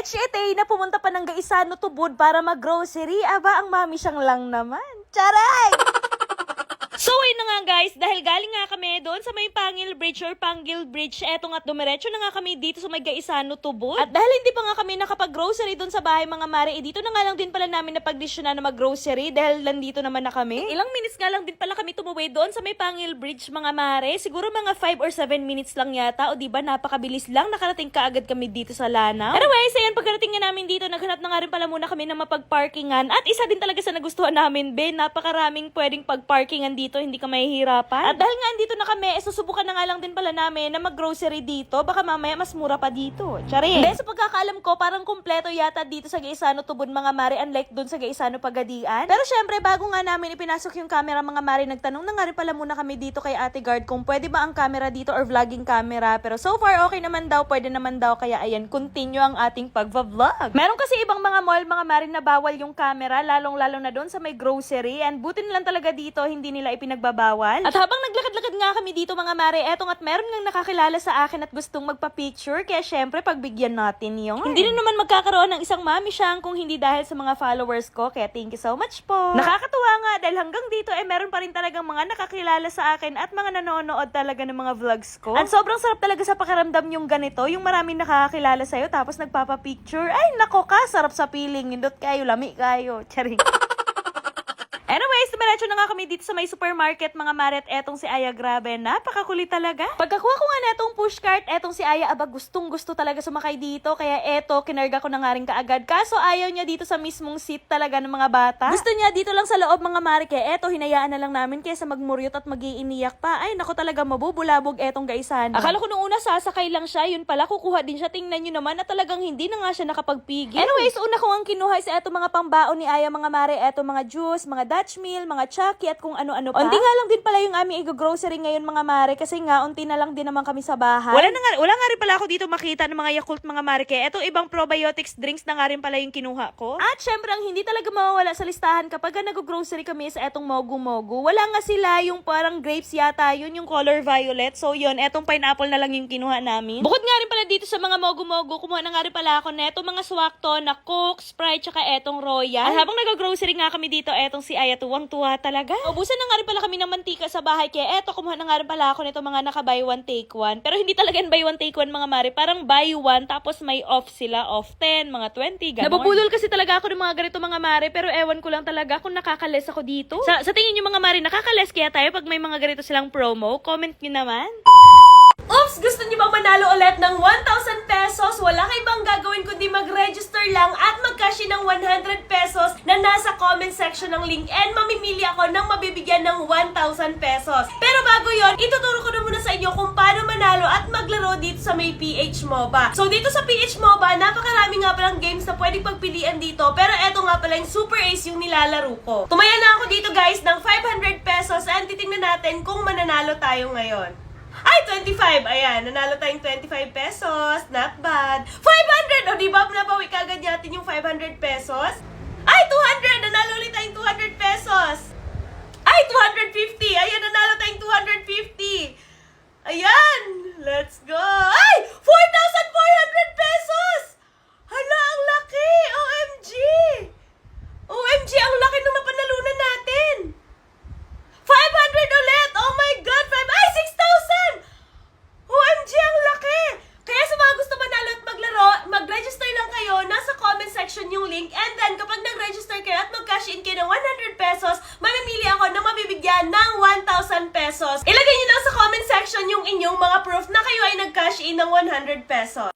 Dumiretso ete na pumunta pa ng Gaisano Tubod para mag-grocery. Aba, ang mami siyang lang naman. Charay! So, ayun na nga guys, dahil galing nga kami doon sa may Pangil Bridge or Panggil Bridge, eto nga't dumiretso na nga kami dito sa may Gaisano Tubod. At dahil hindi pa nga kami nakapag-grocery doon sa bahay mga mare, dito na nga lang din pala namin napagdesisyonan na mag-grocery dahil nandito naman na kami. Ilang minutes nga lang din pala kami tumuwi doon sa may Pangil Bridge mga mare. Siguro mga 5 or 7 minutes lang yata, o diba napakabilis lang, nakarating kaagad kami dito sa Lanao. Anyways, ayun, pagkarating nga namin dito, naghanap na nga rin pala muna kami ng mapag-parkingan. At isa din talaga sa nagustuhan namin, napakaraming pwedeng pag-parkingan dito, hindi ka mahihirapan. At dahil nga andito na kami, susubukan na nga lang din pala namin na mag-grocery dito. Baka mamaya mas mura pa dito. Charing! Hindi, sa pagkakaalam ko, parang kumpleto yata dito sa Gaisano Tubod mga mare, unlike dun sa Gaisano Pagadian. Pero syempre, bago nga namin ipinasok yung camera mga mare, nagtanong na nga rin pala muna kami dito kay Ate Guard kung pwede ba ang camera dito or vlogging camera. Pero so far, okay naman daw, pwede naman daw. Kaya ayan, continue ang ating pag-vlog. Meron kasi ibang mga mall, mga mare, na bawal yung camera, lalong-lalo na doon sa may grocery. And buti na lang talaga dito, hindi nila ipinagbabawal. At habang naglakad-lakad nga kami dito mga mare, etong at meron nang nakakilala sa akin at gustong magpa-picture, kaya syempre pagbigyan natin yung hindi na naman magkakaroon ng isang mami siyang kung hindi dahil sa mga followers ko, kaya thank you so much po. Nakakatuwa nga dahil hanggang dito meron pa rin talagang mga nakakilala sa akin at mga nanonood talaga ng mga vlogs ko. At sobrang sarap talaga sa pakiramdam yung ganito, yung maraming nakakilala sa'yo tapos nagpapa-picture. Ay nako ka, sarap sa piling, nindot kayo, lami kayo. Charing. Anyways, dumiretso na nga kami dito sa may supermarket mga mare, at etong si Aya, grabe, napakakulit talaga. Pagkakuha ko nga na etong pushcart, etong si Aya, aba, gustong gusto talaga sumakay dito, kaya eto, kinarga ko na nga rin kaagad. Kaso ayaw niya dito sa mismong seat talaga ng mga bata. Gusto niya dito lang sa loob mga mare, kaya eto, hinayaan na lang namin kaysa magmuryot at mag-iiniyak pa. Ay, nako talaga, mabubulabog etong Gaisano. Akala ko nung una sasakay lang siya, yun pala, kukuha din siya. Tingnan nyo naman na talagang hindi na nga siya nakapagpigil. Anyways, una ko ang kinuha sa eto mga pambaon ni Aya mga mare, eto mga juice, mga Dutch meal, mga chucky at kung ano-ano pa. Unti nga lang din pala yung aming i-grocery ngayon mga mare, kasi nga unti na lang din naman kami sa bahay. Wala nga rin pala ako dito makita ng mga Yakult mga mare, kaya etong ibang probiotics drinks na nga rin pala yung kinuha ko. At syempre ang hindi talaga mawawala sa listahan kapag nag-grocery kami sa etong Mogu Mogu, wala nga sila yung parang grapes yata, yun yung color violet. So yun, etong pineapple na lang yung kinuha namin. Bukod nga rin pala dito sa mga Mogu Mogu, kumuha na nga rin pala ako na etong mga swakto na Coke, Sprite, tsaka etong Royal. At habang nag-grocery nga kami dito, etong si Aya tuwang-tuwa talaga. Ubusan na nga rin pala kami ng mantika sa bahay, kaya eto, kumuha na nga rin pala ako nito mga naka-buy one take one. Pero hindi talaga buy one take one mga mare, parang buy one tapos may off sila, off 10, mga 20, gano'n. Nabubulol kasi talaga ako ng mga ganito mga mare, pero ewan ko lang talaga kung nakakales ako dito. Sa tingin nyo mga mare, nakakales kaya tayo pag may mga ganito silang promo? Comment nyo naman. Oops! Gusto niyo bang manalo ulit ng 1,000 pesos? Wala kayo bang gagawin kundi mag-register lang at mag-cash in ng 100 pesos na nasa comment section ng link, and mamimili ako ng mabibigyan ng 1,000 pesos. Pero bago yon, ituturo ko na muna sa inyo kung paano manalo at maglaro dito sa may PH MOBA. So dito sa PH MOBA, napakarami nga palang games na pwedeng pagpilian dito, pero eto nga pala yung Super Ace yung nilalaro ko. Tumaya na ako dito guys ng 500 pesos and titingnan natin kung mananalo tayo ngayon. Ay, 25! Ayan, nanalo tayong 25 pesos. Not bad. 500! O, diba? Nabawi kagad natin yung 500 pesos. Ay, 200! Nanalo ulit tayong 200 pesos. Ay, 250! Ayan, nanalo tayong 250. Ayan! Let's go! Ay! 4,400 pesos! Hala, ang laki! OMG! OMG, ang laki ng napanalunan natin! 500 ulit! Oh my God! Ay, 6,000! OMG, ang laki! Kaya sa mga gusto manalo at maglaro, mag-register lang kayo. Nasa comment section yung link. And then, kapag nag-register kayo at mag-cash in kayo ng 100 pesos, mamimili ako na mabibigyan ng 1,000 pesos. Ilagay nyo lang sa comment section yung inyong mga proof na kayo ay nag-cash in ng 100 pesos.